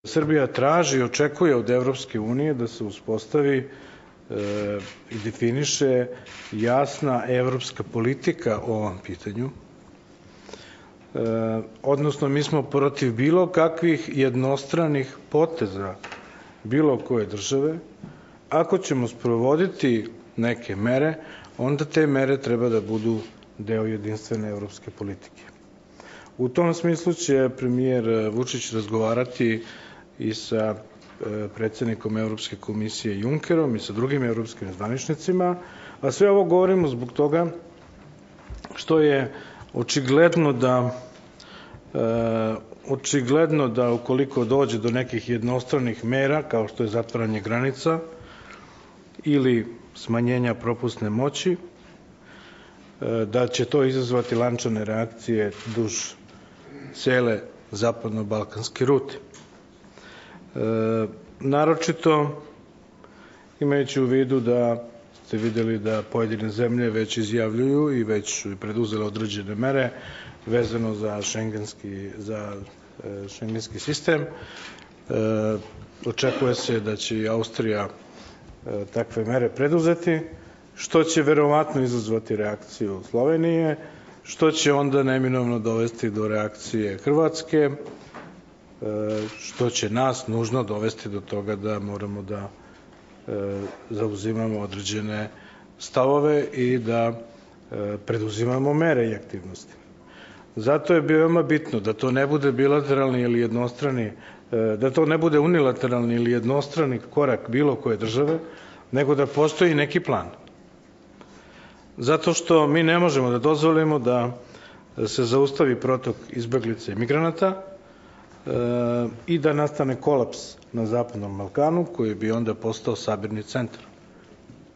Srbija traži i očekuje od Evropske unije da se uspostavi i definiše jasna evropska politika o ovom pitanju. Odnosno, mi smo protiv bilo kakvih jednostranih poteza bilo koje države. Ako ćemo sprovoditi neke mere, onda te mere treba da budu deo jedinstvene evropske politike. U tom smislu će premijer Vučić razgovarati i sa predsednikom Evropske komisije Junckerom i sa drugim evropskim zvaničnicima, a sve ovo govorimo zbog toga što je očigledno da ukoliko dođe do nekih jednostranih mera, kao što je zatvaranje granica ili smanjenja propusne moći, da će to izazvati lančane reakcije duž cele zapadno-balkanske rute. Naročito, imajući u vidu da ste videli da pojedine zemlje već izjavljuju i već preduzele određene mere vezano za šengenski sistem. Očekuje se da će i Austrija takve mere preduzeti, što će verovatno izazvati reakciju Slovenije, što će onda neminovno dovesti do reakcije Hrvatske, što će nas nužno dovesti do toga da moramo da zauzimamo određene stavove i da preduzimamo mere i aktivnosti. Zato je veoma bitno da to ne bude bilateralni ili jednostrani, da to ne bude unilateralni ili jednostrani korak bilo koje države, nego da postoji neki plan. Zato što mi ne možemo da dozvolimo da se zaustavi protok izbeglica i migranata i da nastane kolaps na Zapadnom Balkanu, koji bi onda postao sabirni centar.